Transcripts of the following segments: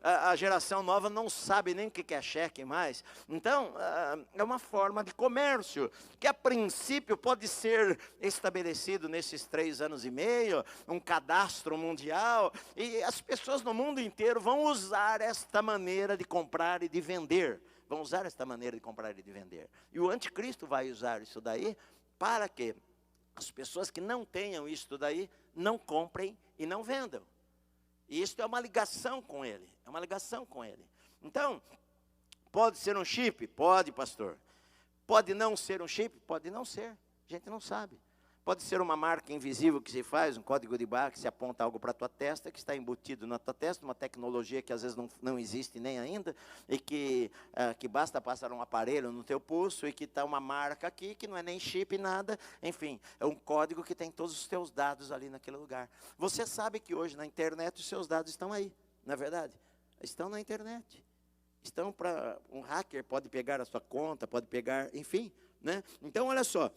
a geração nova não sabe nem o que é cheque mais. Então, é uma forma de comércio, que a princípio pode ser estabelecido nesses 3 anos e meio, um cadastro mundial, e as pessoas no mundo inteiro vão usar esta maneira de comprar e de vender. Vão usar esta maneira de comprar e de vender. E o anticristo vai usar isso daí para que as pessoas que não tenham isso daí não comprem e não vendam. E isso é uma ligação com ele. É uma ligação com ele. Então, pode ser um chip? Pode, pastor. Pode não ser um chip? Pode não ser. A gente não sabe. Pode ser uma marca invisível que se faz, um código de barra que se aponta algo para a tua testa, que está embutido na tua testa, uma tecnologia que às vezes não existe nem ainda, e que basta passar um aparelho no teu pulso, e que está uma marca aqui, que não é nem chip, nada, enfim, é um código que tem todos os teus dados ali naquele lugar. Você sabe que hoje na internet os seus dados estão aí, não é verdade? Estão na internet. Estão para um hacker, pode pegar a sua conta, pode pegar, enfim, né? Então, olha só.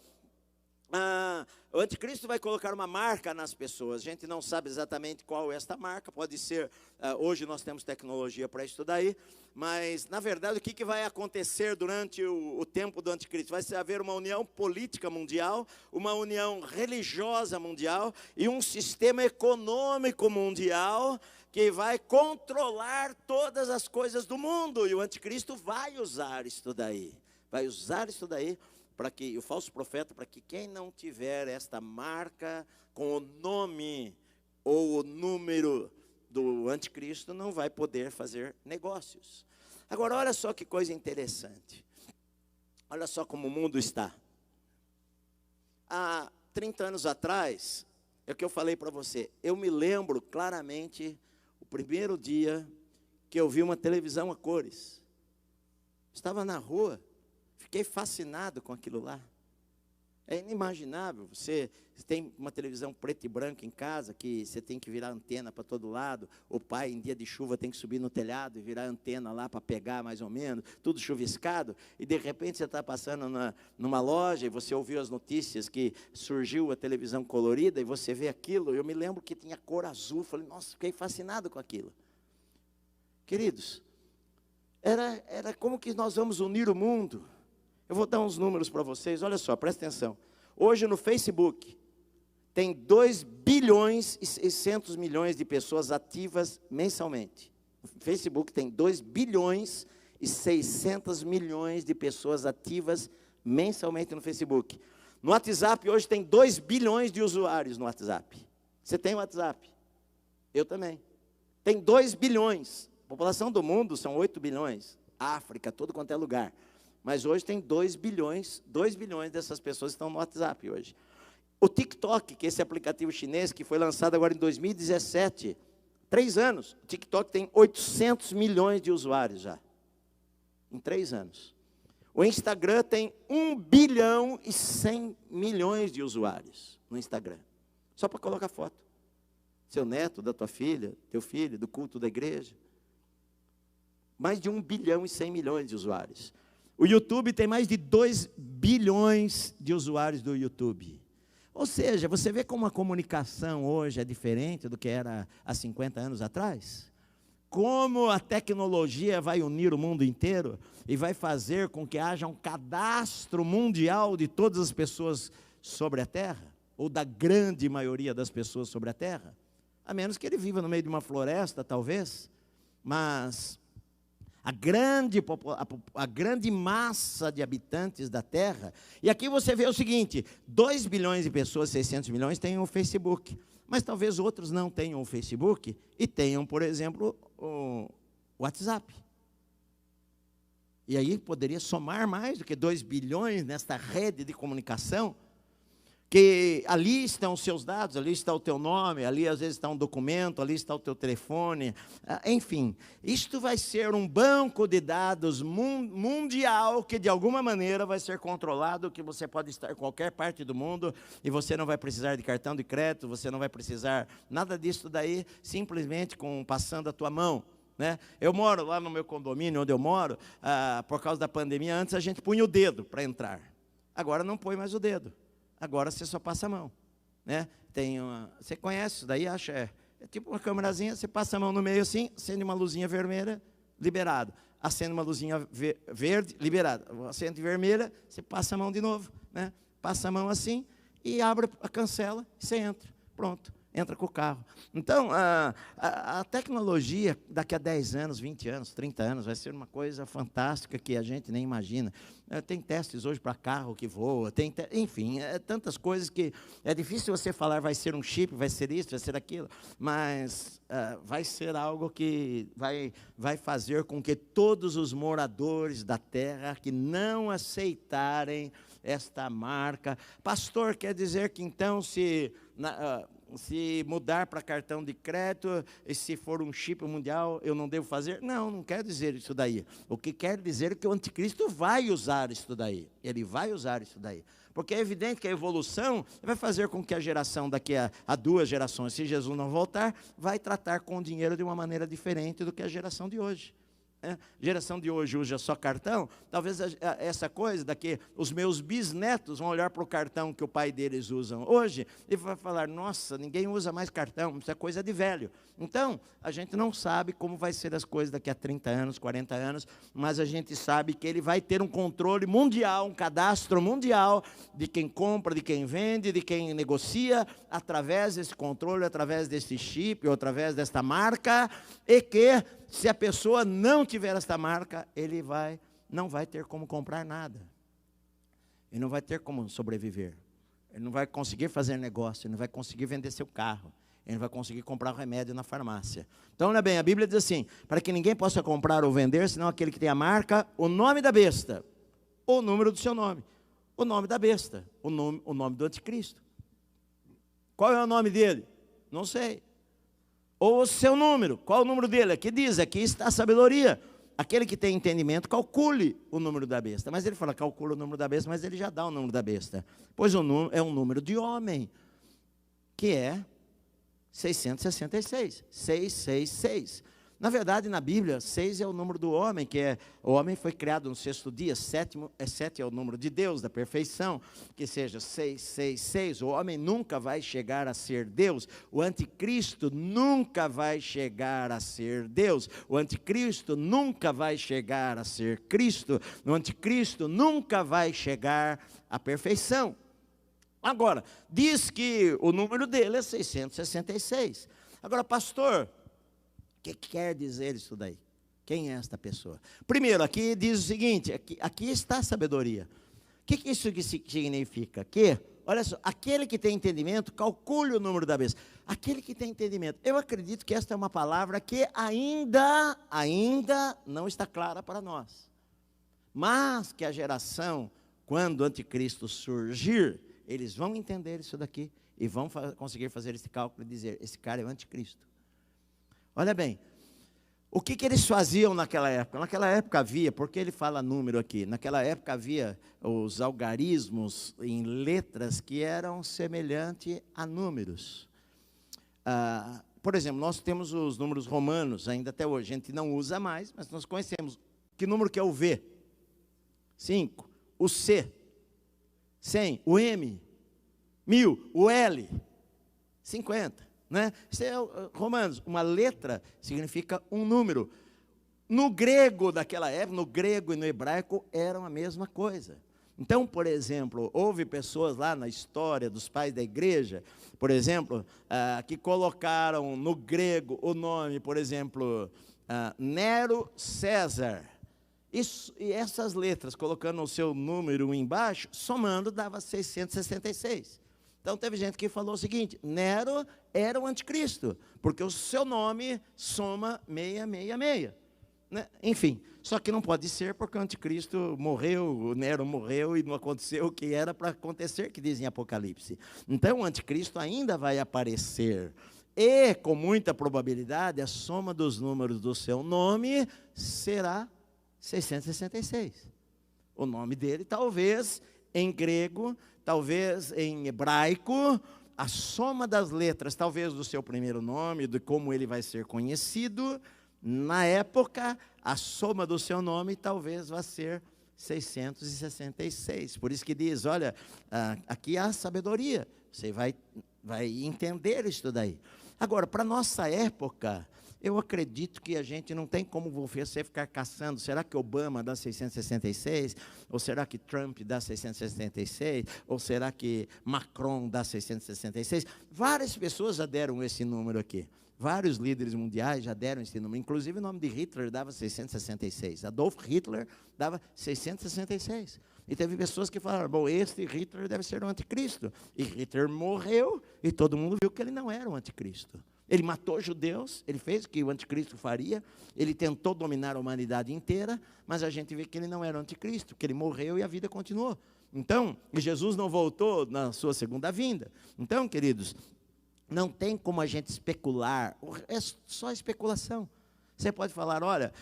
O anticristo vai colocar uma marca nas pessoas. A gente não sabe exatamente qual é esta marca. Pode ser, hoje nós temos tecnologia para isso daí, mas na verdade o que vai acontecer durante o tempo do anticristo? Vai haver uma união política mundial, uma união religiosa mundial e um sistema econômico mundial que vai controlar todas as coisas do mundo. E o anticristo vai usar isso daí. Vai usar isso daí para que o falso profeta, para que quem não tiver esta marca com o nome ou o número do anticristo não vai poder fazer negócios. Agora, olha só que coisa interessante. Olha só como o mundo está. Há 30 anos atrás, é o que eu falei para você, eu me lembro claramente o primeiro dia que eu vi uma televisão a cores. Estava na rua. Fiquei fascinado com aquilo lá. É inimaginável. Você tem uma televisão preta e branca em casa, que você tem que virar antena para todo lado. O pai, em dia de chuva, tem que subir no telhado e virar antena lá para pegar mais ou menos. Tudo chuviscado. E de repente você está passando numa loja e você ouviu as notícias que surgiu a televisão colorida e você vê aquilo. Eu me lembro que tinha cor azul. Falei, nossa, fiquei fascinado com aquilo. Queridos, era como que nós vamos unir o mundo. Eu vou dar uns números para vocês, olha só, presta atenção. Hoje no Facebook, tem 2 bilhões e 600 milhões de pessoas ativas mensalmente. O Facebook tem 2 bilhões e 600 milhões de pessoas ativas mensalmente no Facebook. No WhatsApp, hoje tem 2 bilhões de usuários no WhatsApp. Você tem WhatsApp? Eu também. Tem 2 bilhões. A população do mundo são 8 bilhões. África, todo quanto é lugar. Mas hoje tem 2 bilhões dessas pessoas estão no WhatsApp hoje. O TikTok, que é esse aplicativo chinês, que foi lançado agora em 2017, 3 anos, o TikTok tem 800 milhões de usuários já, em 3 anos. O Instagram tem 1 bilhão e 100 milhões de usuários no Instagram, só para colocar foto. Seu neto, da tua filha, teu filho, do culto da igreja. Mais de 1 bilhão e 100 milhões de usuários. O YouTube tem mais de 2 bilhões de usuários do YouTube. Ou seja, você vê como a comunicação hoje é diferente do que era há 50 anos atrás? Como a tecnologia vai unir o mundo inteiro e vai fazer com que haja um cadastro mundial de todas as pessoas sobre a Terra, ou da grande maioria das pessoas sobre a Terra, a menos que ele viva no meio de uma floresta, talvez, mas a grande massa de habitantes da Terra. E aqui você vê o seguinte, 2 bilhões de pessoas, 600 milhões, têm o Facebook. Mas talvez outros não tenham o Facebook e tenham, por exemplo, o WhatsApp. E aí poderia somar mais do que 2 bilhões nesta rede de comunicação, que ali estão os seus dados, ali está o teu nome, ali às vezes está um documento, ali está o teu telefone, enfim. Isto vai ser um banco de dados mundial que de alguma maneira vai ser controlado, que você pode estar em qualquer parte do mundo e você não vai precisar de cartão de crédito, você não vai precisar nada disso daí, simplesmente passando a tua mão. Né? Eu moro lá no meu condomínio, onde eu moro, por causa da pandemia, antes a gente punha o dedo para entrar. Agora não põe mais o dedo. Agora você só passa a mão, né? Você conhece isso daí, acha? É tipo uma câmerazinha, você passa a mão no meio assim, acende uma luzinha vermelha, liberado. Acende uma luzinha verde, liberado. Acende vermelha, você passa a mão de novo, né? Passa a mão assim e abre a cancela e você entra. Pronto, entra com o carro. Então, a tecnologia, daqui a 10 anos, 20 anos, 30 anos, vai ser uma coisa fantástica que a gente nem imagina. Tem testes hoje para carro que voa, enfim, tantas coisas que é difícil você falar, vai ser um chip, vai ser isso, vai ser aquilo, mas vai ser algo que vai fazer com que todos os moradores da terra que não aceitarem esta marca. Pastor, quer dizer que então se mudar para cartão de crédito, e se for um chip mundial, eu não devo fazer? Não, não quer dizer isso daí. O que quer dizer é que o anticristo vai usar isso daí. Ele vai usar isso daí. Porque é evidente que a evolução vai fazer com que a geração daqui a 2 gerações, se Jesus não voltar, vai tratar com o dinheiro de uma maneira diferente do que a geração de hoje. Geração de hoje usa só cartão, talvez essa coisa daqui, os meus bisnetos vão olhar para o cartão que o pai deles usam hoje e vai falar, nossa, ninguém usa mais cartão, isso é coisa de velho. Então, a gente não sabe como vai ser as coisas daqui a 30 anos, 40 anos, mas a gente sabe que ele vai ter um controle mundial, um cadastro mundial de quem compra, de quem vende, de quem negocia, através desse controle, através desse chip, ou através desta marca, e que se a pessoa não tiver esta marca, ele não vai ter como comprar nada. Ele não vai ter como sobreviver. Ele não vai conseguir fazer negócio, ele não vai conseguir vender seu carro. Ele não vai conseguir comprar o remédio na farmácia. Então, olha bem, a Bíblia diz assim, para que ninguém possa comprar ou vender, senão aquele que tem a marca, o nome da besta, ou o número do seu nome. O nome da besta, o nome do anticristo. Qual é o nome dele? Não sei. Ou o seu número, qual é o número dele? Aqui diz, aqui está a sabedoria. Aquele que tem entendimento, calcule o número da besta. Mas ele fala, calcula o número da besta, mas ele já dá o número da besta. Pois o número é um número de homem, que é 666, 666. Na verdade, na Bíblia, 6 é o número do homem, o homem foi criado no 6º dia, 7 é o número de Deus, da perfeição, que seja 666. O homem nunca vai chegar a ser Deus, o anticristo nunca vai chegar a ser Deus, o anticristo nunca vai chegar a ser Cristo, o anticristo nunca vai chegar à perfeição. Agora, diz que o número dele é 666. Agora, pastor, o que quer dizer isso daí? Quem é esta pessoa? Primeiro, aqui diz o seguinte, aqui está a sabedoria. O que isso significa? Que, olha só, aquele que tem entendimento, calcule o número da besta. Aquele que tem entendimento. Eu acredito que esta é uma palavra que ainda não está clara para nós. Mas que a geração, quando o anticristo surgir, eles vão entender isso daqui e vão conseguir fazer esse cálculo e dizer, esse cara é o anticristo. Olha bem, o que eles faziam naquela época? Naquela época havia, porque ele fala número aqui, naquela época havia os algarismos em letras que eram semelhantes a números. Por exemplo, nós temos os números romanos, ainda até hoje, a gente não usa mais, mas nós conhecemos. Que número que é o V? 5. O C? 100. O M? 1000. O L? 50. Né? Isso é Romanos, uma letra significa um número. No grego daquela época, no grego e no hebraico, eram a mesma coisa. Então, por exemplo, houve pessoas lá na história dos pais da igreja, por exemplo, que colocaram no grego o nome, por exemplo, Nero César. Isso, e essas letras, colocando o seu número embaixo, somando, dava 666. Então, teve gente que falou o seguinte, Nero era o anticristo, porque o seu nome soma 666. Né? Enfim, só que não pode ser porque o anticristo morreu, o Nero morreu e não aconteceu o que era para acontecer, que diz em Apocalipse. Então, o anticristo ainda vai aparecer. E, com muita probabilidade, a soma dos números do seu nome será 666. O nome dele, talvez, em grego, talvez em hebraico, a soma das letras, talvez do seu primeiro nome, de como ele vai ser conhecido, na época, a soma do seu nome talvez vá ser 666. Por isso que diz, olha, aqui há sabedoria, você vai entender isso daí. Agora, para a nossa época, eu acredito que a gente não tem como você ficar caçando, será que Obama dá 666? Ou será que Trump dá 666? Ou será que Macron dá 666? Várias pessoas já deram esse número aqui. Vários líderes mundiais já deram esse número. Inclusive o nome de Hitler dava 666. Adolf Hitler dava 666. E teve pessoas que falaram, bom, este Hitler deve ser o anticristo. E Hitler morreu e todo mundo viu que ele não era o anticristo. Ele matou judeus, ele fez o que o anticristo faria, ele tentou dominar a humanidade inteira, mas a gente vê que ele não era o anticristo, que ele morreu e a vida continuou. Então, Jesus não voltou na sua segunda vinda. Então, queridos, não tem como a gente especular, é só especulação. Você pode falar, olha,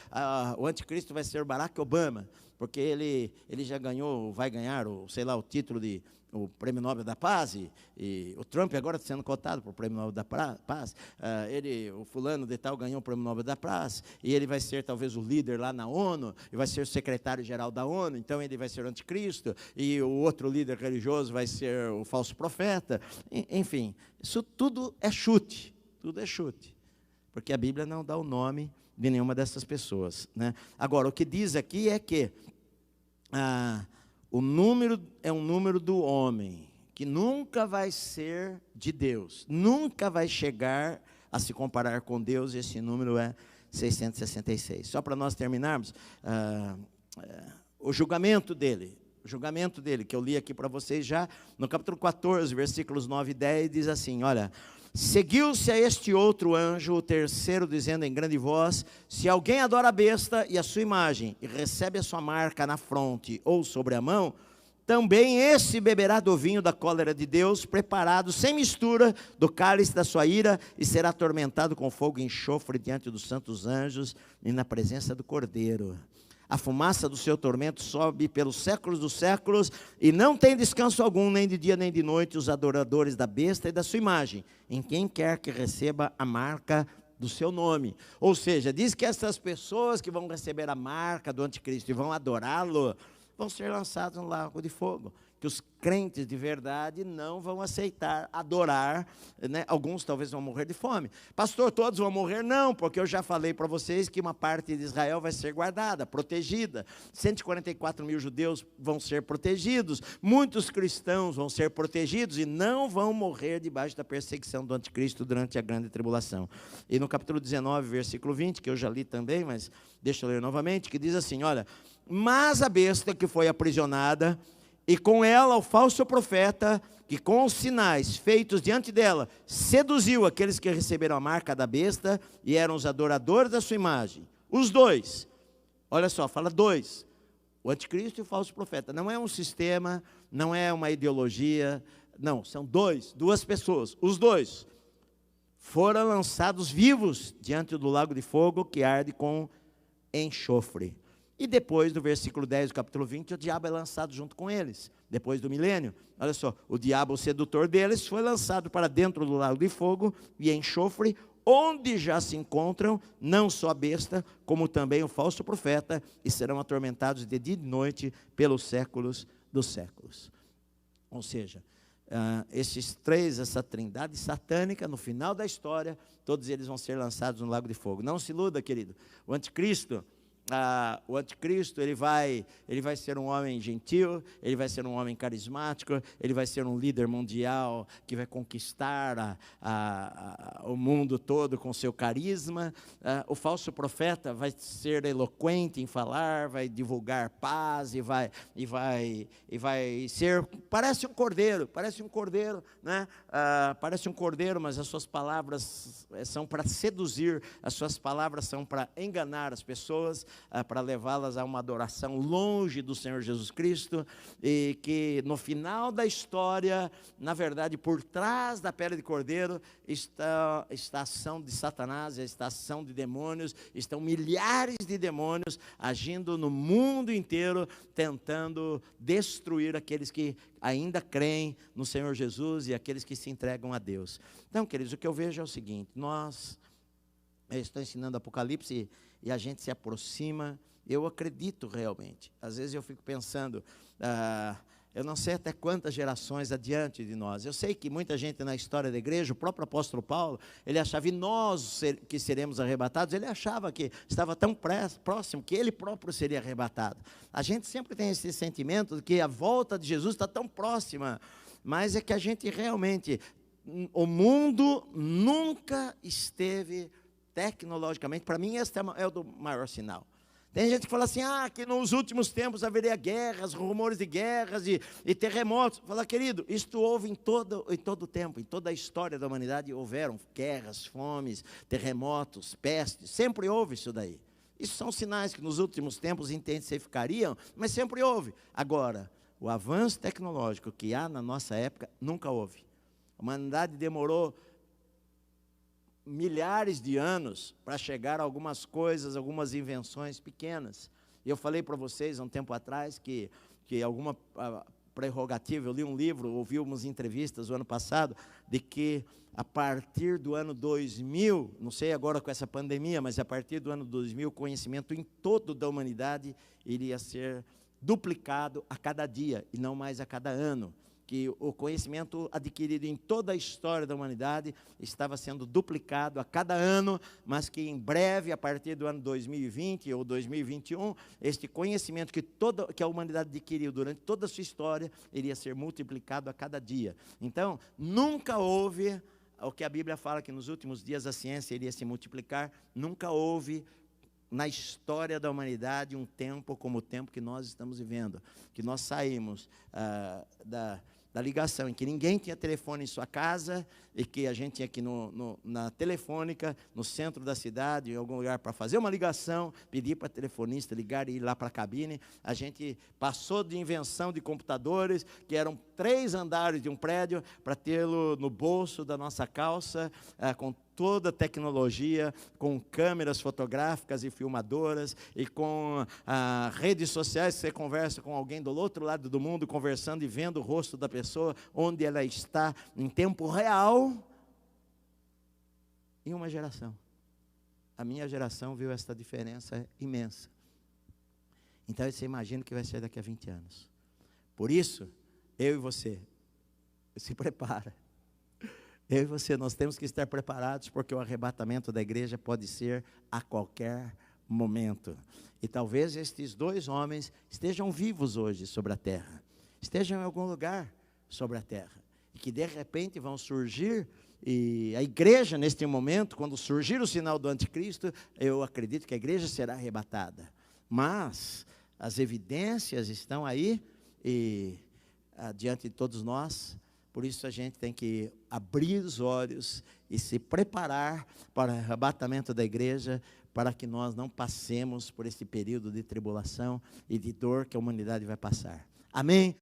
o anticristo vai ser Barack Obama, porque ele já ganhou, vai ganhar, o título de o Prêmio Nobel da Paz, e o Trump agora está sendo cotado para o Prêmio Nobel da Paz, o fulano de tal ganhou o Prêmio Nobel da Paz, e ele vai ser talvez o líder lá na ONU, e vai ser o secretário-geral da ONU, então ele vai ser o anticristo, e o outro líder religioso vai ser o falso profeta, enfim, isso tudo é chute, porque a Bíblia não dá o nome de nenhuma dessas pessoas, né? Agora, o que diz aqui é que o número é um número do homem, que nunca vai ser de Deus, nunca vai chegar a se comparar com Deus, e esse número é 666. Só para nós terminarmos, o julgamento dele, que eu li aqui para vocês já, no capítulo 14, versículos 9 e 10, diz assim, olha, seguiu-se a este outro anjo, o terceiro, dizendo em grande voz, se alguém adora a besta e a sua imagem, e recebe a sua marca na fronte ou sobre a mão, também esse beberá do vinho da cólera de Deus, preparado sem mistura do cálice da sua ira, e será atormentado com fogo e enxofre diante dos santos anjos e na presença do Cordeiro. A fumaça do seu tormento sobe pelos séculos dos séculos, e não tem descanso algum, nem de dia nem de noite, os adoradores da besta e da sua imagem, em quem quer que receba a marca do seu nome. Ou seja, diz que essas pessoas que vão receber a marca do anticristo e vão adorá-lo, vão ser lançados no lago de fogo. Que os crentes de verdade não vão aceitar adorar, né? Alguns talvez vão morrer de fome. Pastor, todos vão morrer? Não, porque eu já falei para vocês que uma parte de Israel vai ser guardada, protegida. 144 mil judeus vão ser protegidos, muitos cristãos vão ser protegidos e não vão morrer debaixo da perseguição do anticristo durante a grande tribulação. E no capítulo 19, versículo 20, que eu já li também, mas deixa eu ler novamente, que diz assim, olha, mas a besta que foi aprisionada, e com ela o falso profeta, que com os sinais feitos diante dela, seduziu aqueles que receberam a marca da besta, e eram os adoradores da sua imagem. Os dois, olha só, fala dois, o anticristo e o falso profeta, não é um sistema, não é uma ideologia, não, são duas pessoas, os dois, foram lançados vivos diante do lago de fogo, que arde com enxofre. E depois, do versículo 10 do capítulo 20, o diabo é lançado junto com eles. Depois do milênio, olha só, o diabo, o sedutor deles, foi lançado para dentro do lago de fogo e enxofre, onde já se encontram não só a besta, como também o falso profeta, e serão atormentados de dia e de noite pelos séculos dos séculos. Ou seja, esses três, essa trindade satânica, no final da história, todos eles vão ser lançados no lago de fogo. Não se iluda, querido, o anticristo ele vai ser um homem gentil, ele vai ser um homem carismático, ele vai ser um líder mundial que vai conquistar o mundo todo com seu carisma. O falso profeta vai ser eloquente em falar, vai divulgar paz e vai ser, parece um cordeiro, né? Parece um cordeiro, mas as suas palavras são para seduzir, as suas palavras são para enganar as pessoas, para levá-las a uma adoração longe do Senhor Jesus Cristo, e que no final da história, na verdade, por trás da pele de cordeiro, está a ação de Satanás, a ação de demônios, estão milhares de demônios agindo no mundo inteiro, tentando destruir aqueles que ainda creem no Senhor Jesus e aqueles que se entregam a Deus. Então, queridos, o que eu vejo é o seguinte, eu estou ensinando Apocalipse e a gente se aproxima, eu acredito realmente. Às vezes eu fico pensando, Eu não sei até quantas gerações adiante de nós. Eu sei que muita gente na história da igreja, o próprio apóstolo Paulo, ele achava, e nós que seremos arrebatados, ele achava que estava tão próximo, que ele próprio seria arrebatado. A gente sempre tem esse sentimento de que a volta de Jesus está tão próxima, mas é que a gente realmente, o mundo nunca esteve tecnologicamente, para mim esse é o maior sinal. Tem gente que fala assim, que nos últimos tempos haveria guerras, rumores de guerras e terremotos. Fala, querido, isto houve em todo o tempo, em toda a história da humanidade houveram guerras, fomes, terremotos, pestes, sempre houve isso daí. Isso são sinais que nos últimos tempos intensificariam, mas sempre houve. Agora, o avanço tecnológico que há na nossa época, nunca houve. A humanidade demorou milhares de anos para chegar a algumas coisas, algumas invenções pequenas. E eu falei para vocês há um tempo atrás que alguma prerrogativa, eu li um livro, ouvi umas entrevistas o ano passado, de que a partir do ano 2000, não sei agora com essa pandemia, mas a partir do ano 2000, o conhecimento em todo da humanidade iria ser duplicado a cada dia, e não mais a cada ano. Que o conhecimento adquirido em toda a história da humanidade estava sendo duplicado a cada ano, mas que em breve, a partir do ano 2020 ou 2021, este conhecimento que a humanidade adquiriu durante toda a sua história, iria ser multiplicado a cada dia. Então, nunca houve, o que a Bíblia fala que nos últimos dias a ciência iria se multiplicar, nunca houve na história da humanidade um tempo como o tempo que nós estamos vivendo, que nós saímos da ligação, em que ninguém tinha telefone em sua casa, e que a gente tinha que ir na telefônica, no centro da cidade, em algum lugar, para fazer uma ligação, pedir para a telefonista ligar e ir lá para a cabine. A gente passou de invenção de computadores, que eram 3 andares de um prédio, para tê-lo no bolso da nossa calça, com toda a tecnologia, com câmeras fotográficas e filmadoras, e com redes sociais, você conversa com alguém do outro lado do mundo, conversando e vendo o rosto da pessoa, onde ela está, em tempo real, em uma geração. A minha geração viu essa diferença imensa. Então, você imagina o que vai ser daqui a 20 anos. Por isso, eu e você, se prepara. Eu e você, nós temos que estar preparados, porque o arrebatamento da igreja pode ser a qualquer momento. E talvez estes 2 homens estejam vivos hoje sobre a terra, estejam em algum lugar sobre a terra, e que de repente vão surgir, e a igreja neste momento, quando surgir o sinal do anticristo, eu acredito que a igreja será arrebatada. Mas as evidências estão aí, e diante de todos nós. Por isso a gente tem que abrir os olhos e se preparar para o arrebatamento da igreja, para que nós não passemos por esse período de tribulação e de dor que a humanidade vai passar. Amém?